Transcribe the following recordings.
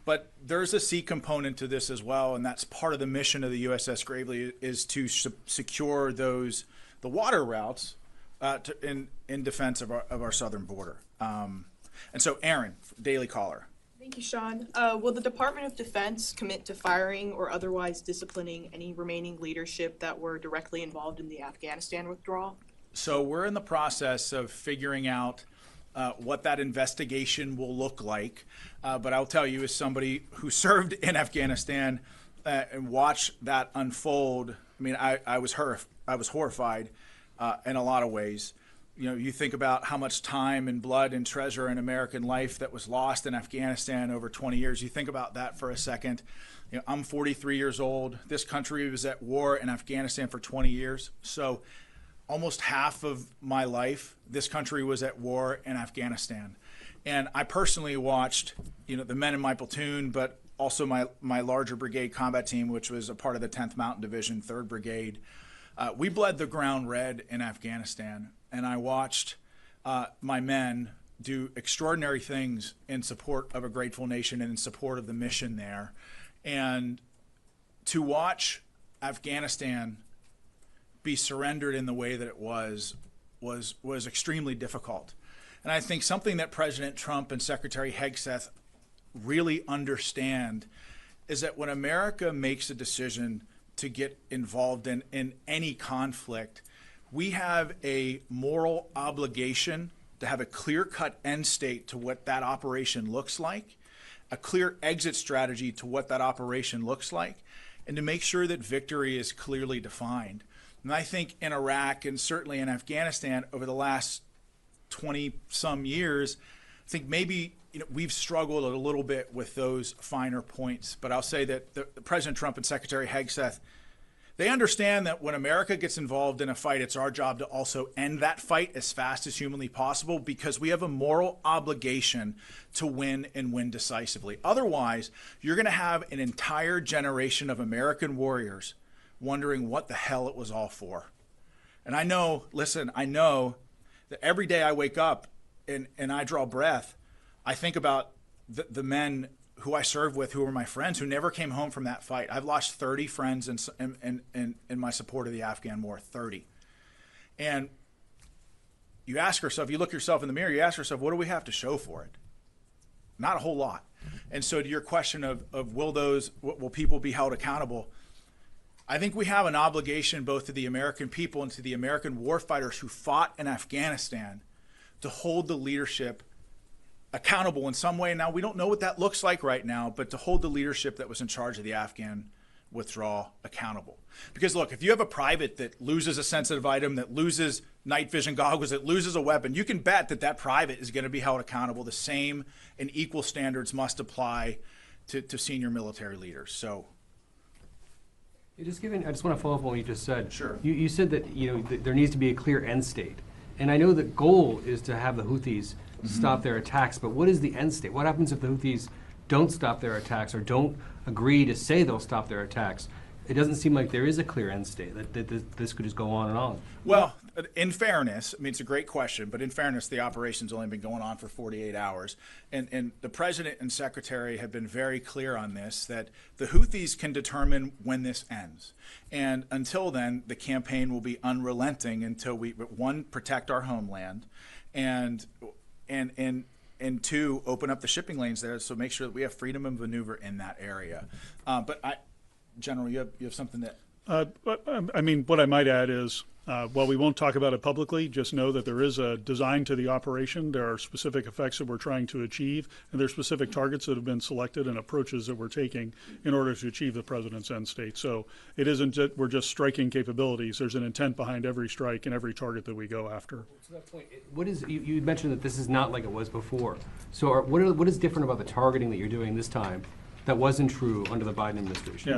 But there's a sea component to this as well, and that's part of the mission of the USS Gravely is to secure the water routes in defense of our southern border. And so, Aaron, Daily Caller. Thank you, Sean. Will the Department of Defense commit to firing or otherwise disciplining any remaining leadership that were directly involved in the Afghanistan withdrawal? So we're in the process of figuring out what that investigation will look like. But I'll tell you, as somebody who served in Afghanistan and watched that unfold, I mean, I was horrified in a lot of ways. You know, you think about how much time and blood and treasure and American life that was lost in Afghanistan over 20 years. You think about that for a second. You know, I'm 43 years old. This country was at war in Afghanistan for 20 years. So almost half of my life, this country was at war in Afghanistan. And I personally watched, you know, the men in my platoon, but also my larger brigade combat team, which was a part of the 10th Mountain Division, 3rd Brigade. We bled the ground red in Afghanistan. And I watched my men do extraordinary things in support of a grateful nation and in support of the mission there. And to watch Afghanistan be surrendered in the way that it was extremely difficult. And I think something that President Trump and Secretary Hegseth really understand is that when America makes a decision to get involved in any conflict, we have a moral obligation to have a clear-cut end state to what that operation looks like, a clear exit strategy to what that operation looks like, and to make sure that victory is clearly defined. And I think in Iraq and certainly in Afghanistan over the last 20-some years, I think maybe we've struggled a little bit with those finer points. But I'll say that President Trump and Secretary Hegseth, they understand that when America gets involved in a fight, it's our job to also end that fight as fast as humanly possible because we have a moral obligation to win and win decisively. Otherwise, you're going to have an entire generation of American warriors wondering what the hell it was all for. And I know that every day I wake up and I draw breath, I think about the men who I served with, who were my friends, who never came home from that fight. I've lost 30 friends in my support of the Afghan war, 30. And you ask yourself, you look yourself in the mirror, you ask yourself, what do we have to show for it? Not a whole lot. And so to your question of will people be held accountable? I think we have an obligation both to the American people and to the American warfighters who fought in Afghanistan to hold the leadership accountable in some way. Now, we don't know what that looks like right now, but to hold the leadership that was in charge of the Afghan withdrawal accountable. Because look, if you have a private that loses a sensitive item, that loses night vision goggles, that loses a weapon, you can bet that private is going to be held accountable. The same and equal standards must apply to senior military leaders. So I just want to follow up on what you just said. Sure. You said that there needs to be a clear end state. And I know the goal is to have the Houthis stop their attacks, but what is the end state? What happens if the Houthis don't stop their attacks or don't agree to say they'll stop their attacks? It doesn't seem like there is a clear end state, that this could just go on and on. Well, in fairness, I mean, it's a great question, but in fairness, the operation's only been going on for 48 hours. And the president and secretary have been very clear on this, that the Houthis can determine when this ends. And until then, the campaign will be unrelenting until we, one, protect our homeland, and two, open up the shipping lanes there, so make sure that we have freedom of maneuver in that area. General, you have something that... I mean, what I might add is, while we won't talk about it publicly, just know that there is a design to the operation. There are specific effects that we're trying to achieve, and there are specific targets that have been selected and approaches that we're taking in order to achieve the president's end state. So it isn't that we're just striking capabilities. There's an intent behind every strike and every target that we go after. To that point, you mentioned that this is not like it was before. So what is different about the targeting that you're doing this time that wasn't true under the Biden administration?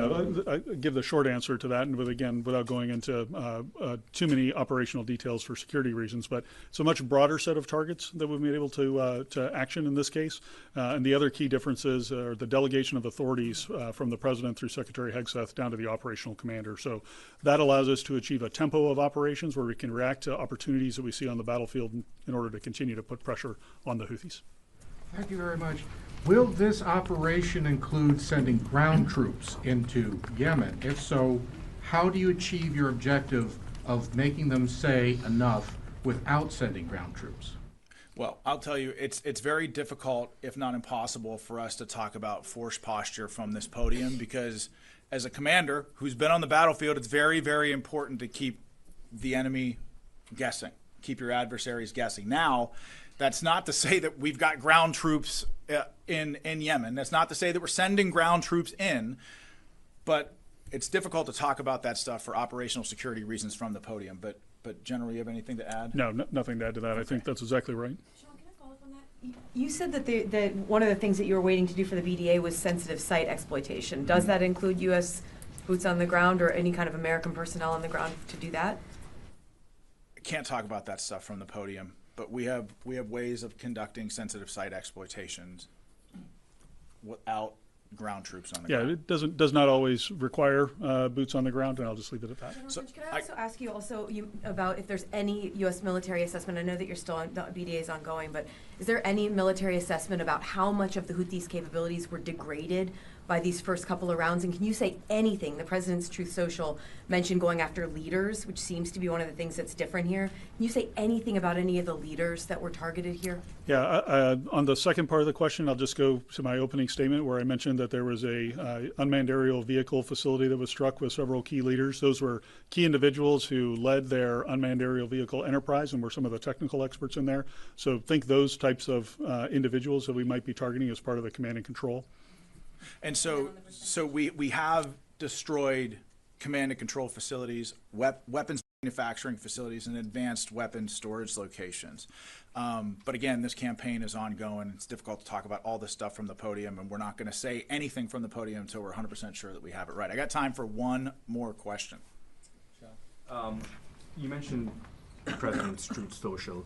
Yeah, I give the short answer to that, and again, without going into too many operational details for security reasons, but it's a much broader set of targets that we've been able to action in this case. And the other key differences are the delegation of authorities from the president through Secretary Hegseth down to the operational commander. So that allows us to achieve a tempo of operations where we can react to opportunities that we see on the battlefield in order to continue to put pressure on the Houthis. Thank you very much. Will this operation include sending ground troops into Yemen? If so, how do you achieve your objective of making them say enough without sending ground troops? Well, I'll tell you, it's very difficult, if not impossible, for us to talk about force posture from this podium because as a commander who's been on the battlefield, it's very, very important to keep the enemy guessing, keep your adversaries guessing. Now, that's not to say that we've got ground troops in Yemen. That's not to say that we're sending ground troops in, but it's difficult to talk about that stuff for operational security reasons from the podium. But General, you have anything to add? No, nothing to add to that. I think that's exactly right. Sean, can I follow up on that? You said that that one of the things that you were waiting to do for the BDA was sensitive site exploitation. Does that include U.S. boots on the ground or any kind of American personnel on the ground to do that? I can't talk about that stuff from the podium, but we have ways of conducting sensitive site exploitations without ground troops on the ground. Yeah, it does not always require boots on the ground, and I'll just leave it at that. So, can I also ask you about if there's any U.S. military assessment? I know that you're still on, the BDA is ongoing, but is there any military assessment about how much of the Houthis' capabilities were degraded by these first couple of rounds? And can you say anything? The President's Truth Social mentioned going after leaders, which seems to be one of the things that's different here. Can you say anything about any of the leaders that were targeted here? Yeah, on the second part of the question, I'll just go to my opening statement where I mentioned that there was a unmanned aerial vehicle facility that was struck with several key leaders. Those were key individuals who led their unmanned aerial vehicle enterprise and were some of the technical experts in there. So think those types of individuals that we might be targeting as part of the command and control. And so we have destroyed command and control facilities, weapons manufacturing facilities, and advanced weapons storage locations. But again, this campaign is ongoing. It's difficult to talk about all this stuff from the podium, and we're not going to say anything from the podium until we're 100% sure that we have it right. I got time for one more question. You mentioned the President's Truth Social.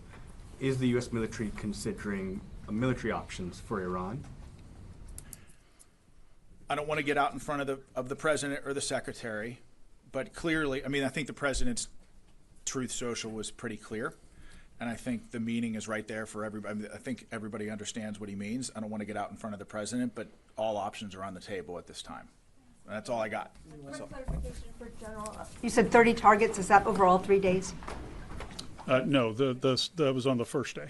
Is the U.S. military considering military options for Iran? I don't want to get out in front of the president or the secretary, but clearly, I mean, I think the President's Truth Social was pretty clear, and I think the meaning is right there for everybody. I mean, I think everybody understands what he means. I don't want to get out in front of the president, but all options are on the table at this time. And that's all I got. One clarification for General. You said 30 targets. Is that over all 3 days? No, that was on the first day.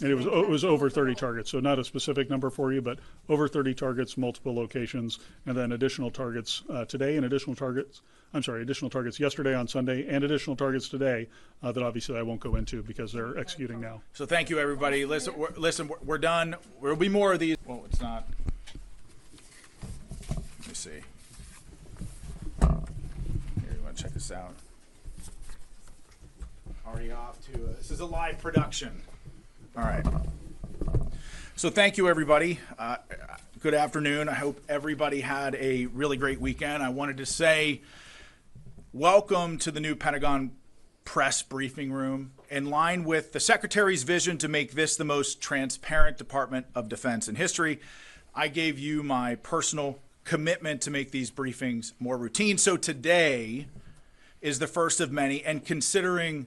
And it was over 30 targets, so not a specific number for you, but over 30 targets, multiple locations, and then additional targets today and additional targets yesterday on Sunday and additional targets today that obviously I won't go into because they're executing now. So thank you, everybody. Listen, we're done. There'll be more of these. Well, it's not. Let me see. Here, you want to check this out? Already off to, this is a live production. All right. So thank you, everybody. Good afternoon. I hope everybody had a really great weekend. I wanted to say welcome to the new Pentagon press briefing room. In line with the Secretary's vision to make this the most transparent Department of Defense in history, I gave you my personal commitment to make these briefings more routine. So today is the first of many, and considering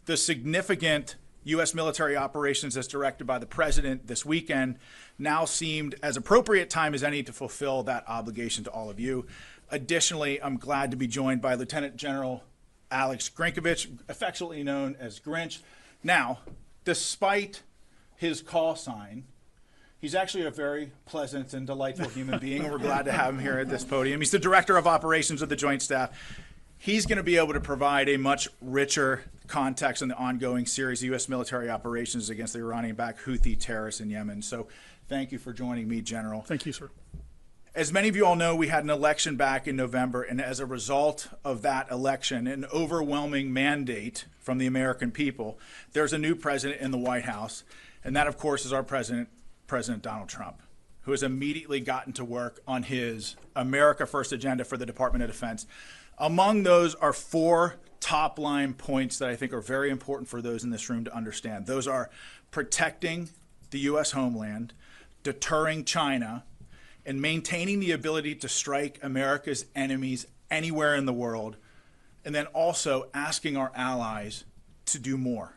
the significant U.S. military operations as directed by the President this weekend now seemed as appropriate time as any to fulfill that obligation to all of you. Additionally, I'm glad to be joined by Lieutenant General Alex Grinkovich, affectionately known as Grinch. Now, despite his call sign, he's actually a very pleasant and delightful human being, and we're glad to have him here at this podium. He's the Director of Operations of the Joint Staff. He's going to be able to provide a much richer context on the ongoing series of U.S. military operations against the Iranian-backed Houthi terrorists in Yemen. So thank you for joining me, General. Thank you, sir. As many of you all know, we had an election back in November, and as a result of that election, an overwhelming mandate from the American people, there's a new president in the White House, and that, of course, is our president, President Donald Trump, who has immediately gotten to work on his America First agenda for the Department of Defense. Among those are 4 top-line points that I think are very important for those in this room to understand. Those are protecting the U.S. homeland, deterring China, and maintaining the ability to strike America's enemies anywhere in the world, and then also asking our allies to do more.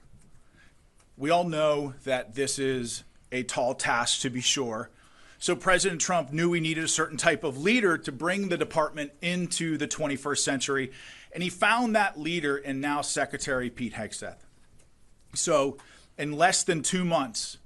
We all know that this is a tall task, to be sure. So President Trump knew we needed a certain type of leader to bring the department into the 21st century, and he found that leader in now Secretary Pete Hegseth. So in less than 2 months,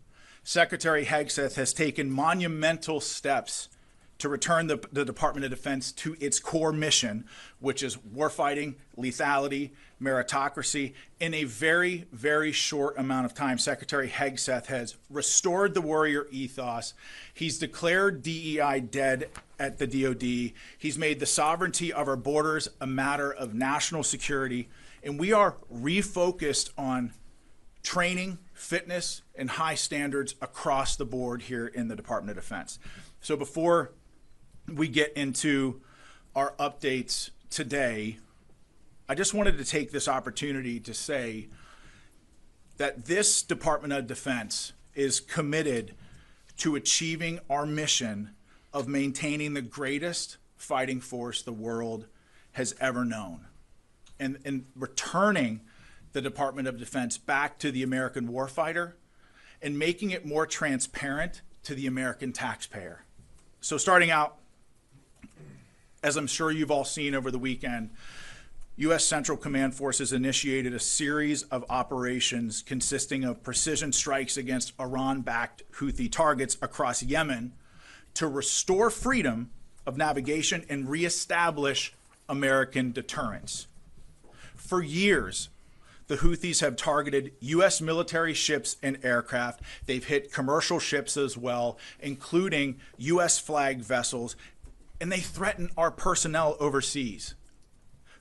Secretary Hegseth has taken monumental steps to return the Department of Defense to its core mission, which is warfighting, lethality, meritocracy. In a very, very short amount of time, Secretary Hegseth has restored the warrior ethos. He's declared DEI dead at the DoD. He's made the sovereignty of our borders a matter of national security. And we are refocused on training, fitness, and high standards across the board here in the Department of Defense. So before we get into our updates today, I just wanted to take this opportunity to say that this Department of Defense is committed to achieving our mission of maintaining the greatest fighting force the world has ever known, and returning the Department of Defense back to the American warfighter and making it more transparent to the American taxpayer. So starting out, as I'm sure you've all seen over the weekend, U.S. Central Command Forces initiated a series of operations consisting of precision strikes against Iran-backed Houthi targets across Yemen to restore freedom of navigation and reestablish American deterrence. For years, the Houthis have targeted U.S. military ships and aircraft. They've hit commercial ships as well, including U.S. flagged vessels, and they threaten our personnel overseas.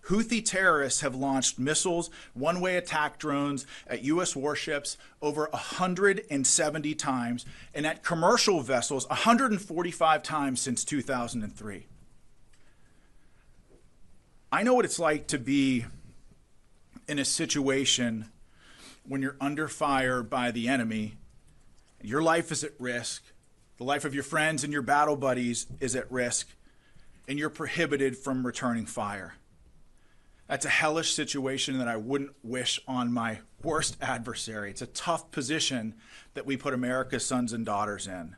Houthi terrorists have launched missiles, one-way attack drones at U.S. warships over 170 times, and at commercial vessels 145 times since 2003. I know what it's like to be in a situation when you're under fire by the enemy, your life is at risk, the life of your friends and your battle buddies is at risk, and you're prohibited from returning fire. That's a hellish situation that I wouldn't wish on my worst adversary. It's a tough position that we put America's sons and daughters in.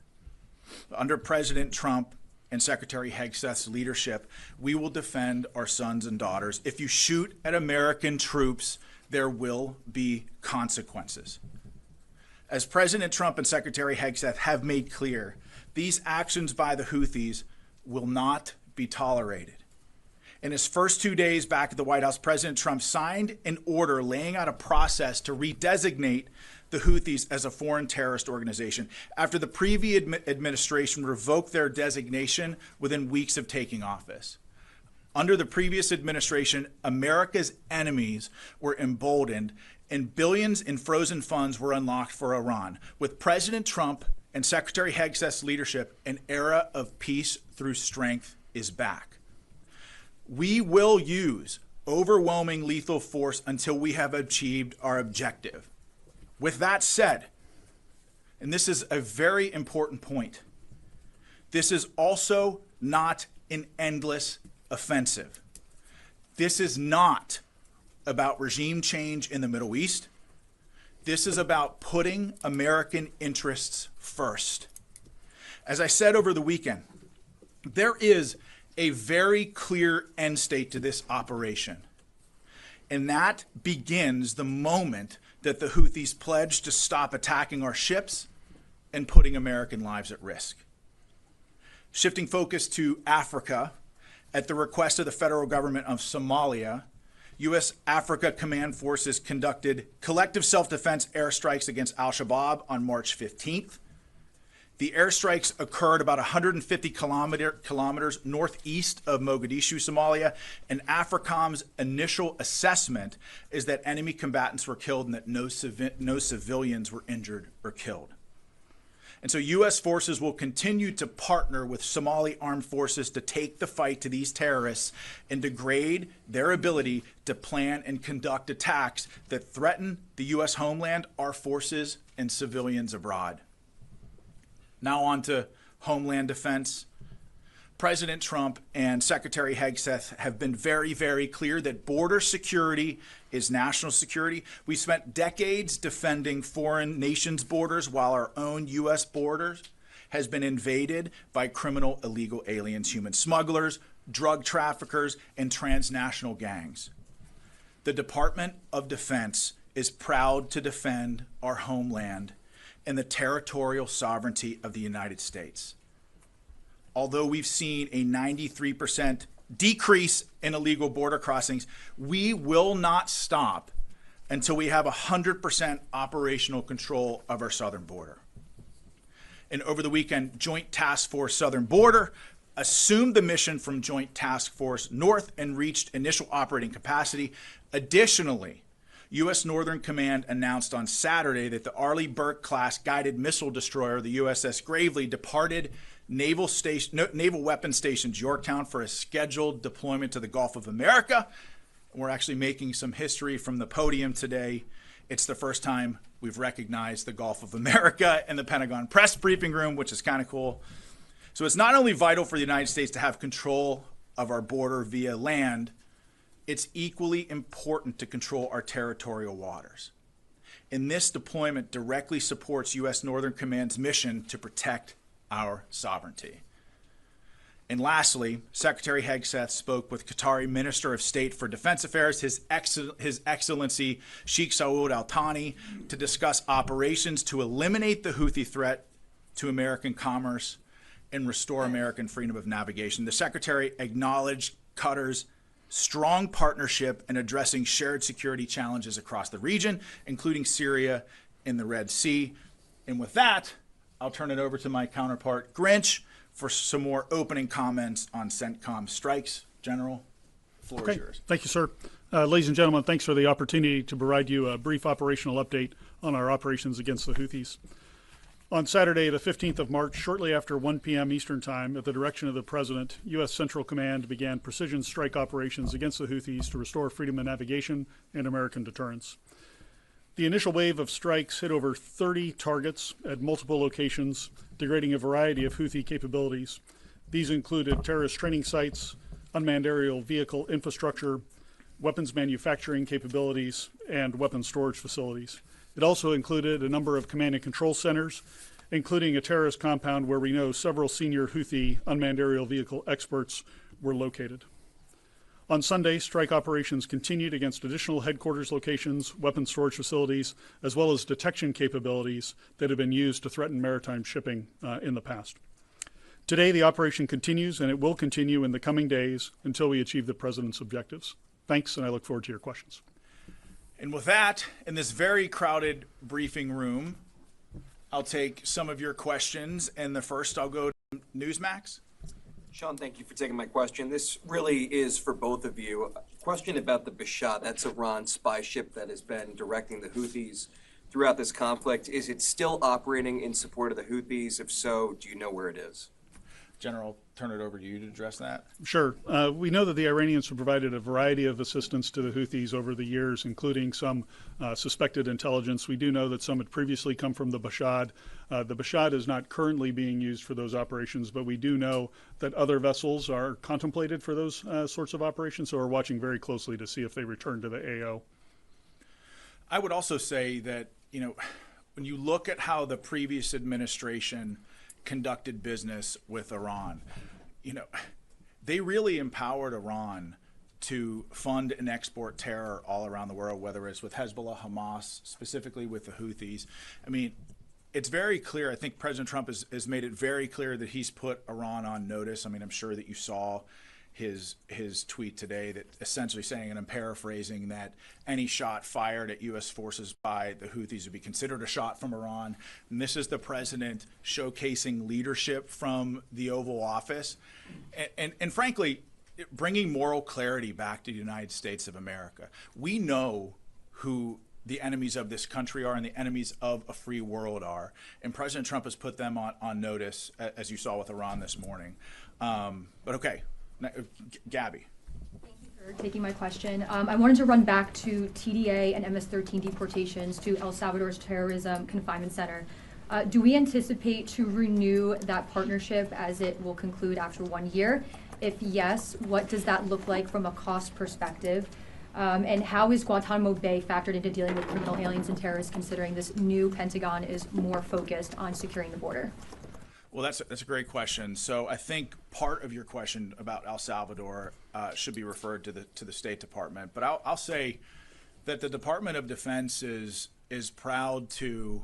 Under President Trump and Secretary Hegseth's leadership, we will defend our sons and daughters. If you shoot at American troops, there will be consequences. As President Trump and Secretary Hegseth have made clear, these actions by the Houthis will not be tolerated. In his first 2 days back at the White House, President Trump signed an order laying out a process to redesignate the Houthis as a foreign terrorist organization after the previous administration revoked their designation within weeks of taking office. Under the previous administration, America's enemies were emboldened and billions in frozen funds were unlocked for Iran. With President Trump and Secretary Hegseth's leadership, an era of peace through strength is back. We will use overwhelming lethal force until we have achieved our objective. With that said, and this is a very important point, this is also not an endless offensive. This is not about regime change in the Middle East. This is about putting American interests first. As I said over the weekend, there is a very clear end state to this operation. And that begins the moment that the Houthis pledge to stop attacking our ships and putting American lives at risk. Shifting focus to Africa, at the request of the federal government of Somalia, U.S. Africa Command Forces conducted collective self-defense airstrikes against al-Shabaab on March 15th. The airstrikes occurred about 150 kilometers northeast of Mogadishu, Somalia, and AFRICOM's initial assessment is that enemy combatants were killed and that no civilians were injured or killed. And so U.S. forces will continue to partner with Somali armed forces to take the fight to these terrorists and degrade their ability to plan and conduct attacks that threaten the U.S. homeland, our forces, and civilians abroad. Now on to Homeland Defense. President Trump and Secretary Hegseth have been very, very clear that border security is national security. We spent decades defending foreign nations' borders while our own U.S. borders has been invaded by criminal illegal aliens, human smugglers, drug traffickers, and transnational gangs. The Department of Defense is proud to defend our homeland and the territorial sovereignty of the United States. Although we've seen a 93% decrease in illegal border crossings, we will not stop until we have 100% operational control of our southern border. And over the weekend, Joint Task Force Southern Border assumed the mission from Joint Task Force North and reached initial operating capacity. Additionally, U.S. Northern Command announced on Saturday that the Arleigh Burke-class guided missile destroyer, the USS Gravely, departed Naval Weapons Station Yorktown for a scheduled deployment to the Gulf of America. We're actually making some history from the podium today. It's the first time we've recognized the Gulf of America in the Pentagon press briefing room, which is kind of cool. So it's not only vital for the United States to have control of our border via land, it's equally important to control our territorial waters. And this deployment directly supports U.S. Northern Command's mission to protect our sovereignty. And lastly, Secretary Hegseth spoke with Qatari Minister of State for Defense Affairs, His Excellency Sheikh Saud Al Thani, to discuss operations to eliminate the Houthi threat to American commerce and restore American freedom of navigation. The Secretary acknowledged Qatar's strong partnership in addressing shared security challenges across the region, including Syria and the Red Sea. And with that, I'll turn it over to my counterpart, Grinch, for some more opening comments on Centcom strikes. General, the floor is yours. Thank you, sir. Ladies and gentlemen, thanks for the opportunity to provide you a brief operational update on our operations against the Houthis. On Saturday, the 15th of March, shortly after 1 p.m. Eastern Time, at the direction of the President, U.S. Central Command began precision strike operations against the Houthis to restore freedom of navigation and American deterrence. The initial wave of strikes hit over 30 targets at multiple locations, degrading a variety of Houthi capabilities. These included terrorist training sites, unmanned aerial vehicle infrastructure, weapons manufacturing capabilities, and weapons storage facilities. It also included a number of command and control centers, including a terrorist compound where we know several senior Houthi unmanned aerial vehicle experts were located. On Sunday, strike operations continued against additional headquarters locations, weapons storage facilities, as well as detection capabilities that have been used to threaten maritime shipping in the past. Today, the operation continues, and it will continue in the coming days until we achieve the President's objectives. Thanks, and I look forward to your questions. And with that, in this very crowded briefing room, I'll take some of your questions. And the first, I'll go to Newsmax. Sean, thank you for taking my question. This really is for both of you. A question about the Bashad. That's Iran's spy ship that has been directing the Houthis throughout this conflict. Is it still operating in support of the Houthis? If so, do you know where it is? General, turn it over to you to address that. Sure. We know that the Iranians have provided a variety of assistance to the Houthis over the years, including some suspected intelligence. We do know that some had previously come from the Bashad. The Bashad is not currently being used for those operations, but we do know that other vessels are contemplated for those sorts of operations, so we're watching very closely to see if they return to the AO. I would also say that, you know, when you look at how the previous administration conducted business with Iran, you know, they really empowered Iran to fund and export terror all around the world, whether it's with Hezbollah, Hamas, specifically with the Houthis. I mean, it's very clear. I think President Trump has made it very clear that he's put Iran on notice. I mean, I'm sure that you saw his tweet today that essentially saying, and I'm paraphrasing, that any shot fired at U.S. forces by the Houthis would be considered a shot from Iran. And this is the president showcasing leadership from the Oval Office and frankly, bringing moral clarity back to the United States of America. We know who the enemies of this country are and the enemies of a free world are. And President Trump has put them on notice, as you saw with Iran this morning. But okay. Gabby. Thank you for taking my question. I wanted to run back to TDA and MS-13 deportations to El Salvador's Terrorism Confinement Center. Do we anticipate to renew that partnership as it will conclude after 1 year? If yes, what does that look like from a cost perspective? And how is Guantanamo Bay factored into dealing with criminal aliens and terrorists, considering this new Pentagon is more focused on securing the border? Well, that's a great question. So I think part of your question about El Salvador should be referred to the State Department. But I'll say that the Department of Defense is proud to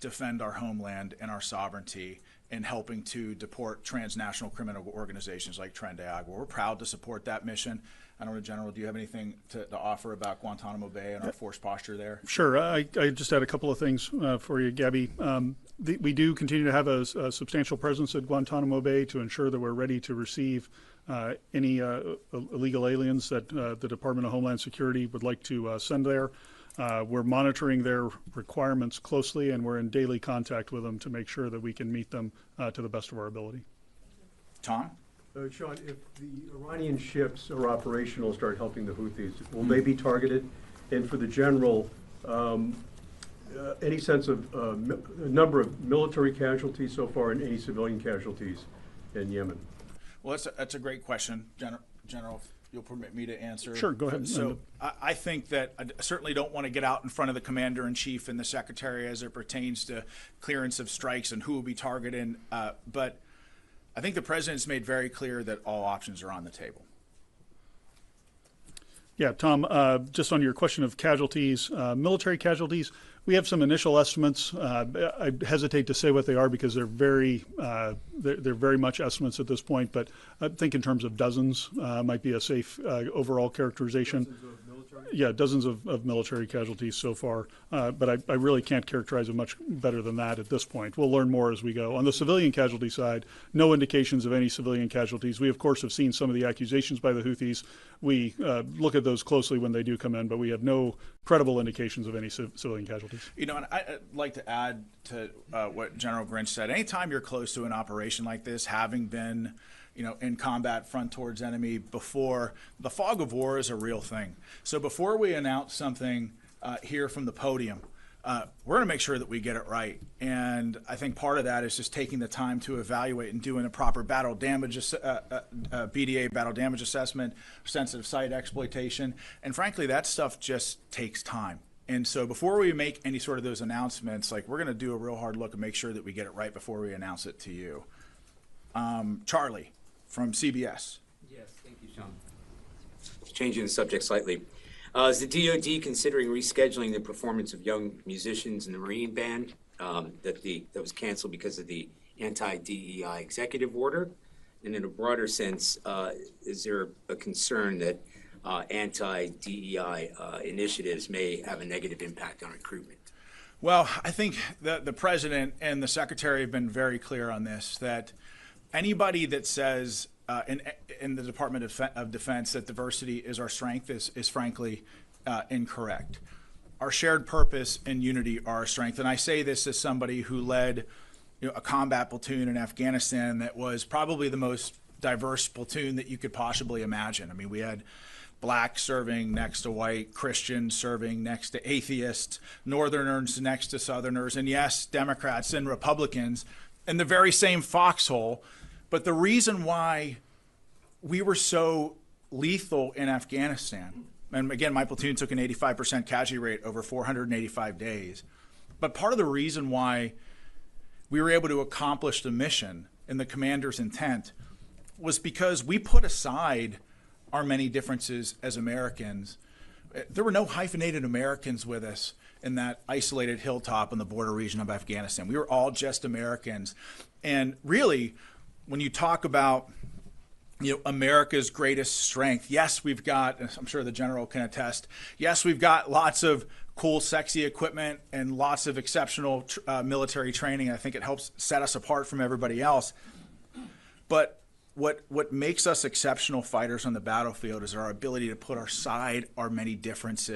defend our homeland and our sovereignty in helping to deport transnational criminal organizations like Tren de Agua. We're proud to support that mission. I don't know, General, do you have anything to offer about Guantanamo Bay and our force posture there? Sure. I just had a couple of things for you, Gabby. We do continue to have a substantial presence at Guantanamo Bay to ensure that we're ready to receive any illegal aliens that the Department of Homeland Security would like to send there. We're monitoring their requirements closely, and we're in daily contact with them to make sure that we can meet them to the best of our ability. Tom? Sean, if the Iranian ships are operational, start helping the Houthis, will they be targeted? And for the general, any sense of number of military casualties so far and any civilian casualties in Yemen? Well, that's a great question, General. If you'll permit me to answer. Sure, go ahead. So I think that I certainly don't want to get out in front of the Commander-in-Chief and the Secretary as it pertains to clearance of strikes and who will be targeted, but I think the President's made very clear that all options are on the table. Yeah, Tom, just on your question of casualties, military casualties, we have some initial estimates. I hesitate to say what they are because they're very much estimates at this point, but I think in terms of dozens might be a safe overall characterization. Yeah, dozens of military casualties so far, but I really can't characterize it much better than that at this point. We'll learn more as we go. On the civilian casualty side, no indications of any civilian casualties. We, of course, have seen some of the accusations by the Houthis. We look at those closely when they do come in, but we have no credible indications of any civilian casualties. You know, and I'd like to add to what General Grinch said. Anytime you're close to an operation like this, having been in combat front towards enemy before, the fog of war is a real thing. So before we announce something here from the podium, we're going to make sure that we get it right. And I think part of that is just taking the time to evaluate and doing a proper battle damage, BDA battle damage assessment, sensitive site exploitation. And frankly, that stuff just takes time. And so before we make any sort of those announcements, we're going to do a real hard look and make sure that we get it right before we announce it to you. Charlie from CBS. Yes, thank you, Sean. Changing the subject slightly. Is the DoD considering rescheduling the performance of young musicians in the Marine Band that was canceled because of the anti-DEI executive order? And in a broader sense, is there a concern that anti-DEI initiatives may have a negative impact on recruitment? Well, I think the President and the Secretary have been very clear on this, that anybody that says in the Department of Defense that diversity is our strength is frankly incorrect. Our shared purpose and unity are our strength. And I say this as somebody who led a combat platoon in Afghanistan that was probably the most diverse platoon that you could possibly imagine. I mean, we had Black serving next to white, Christians serving next to atheists, Northerners next to Southerners, and yes, Democrats and Republicans in the very same foxhole. But the reason why we were so lethal in Afghanistan, and again, my platoon took an 85% casualty rate over 485 days, but part of the reason why we were able to accomplish the mission and the commander's intent was because we put aside our many differences as Americans. There were no hyphenated Americans with us in that isolated hilltop in the border region of Afghanistan. We were all just Americans. And really, when you talk about America's greatest strength, yes, we've got, I'm sure the General can attest, yes, we've got lots of cool, sexy equipment and lots of exceptional military training. I think it helps set us apart from everybody else. But what makes us exceptional fighters on the battlefield is our ability to put aside our many differences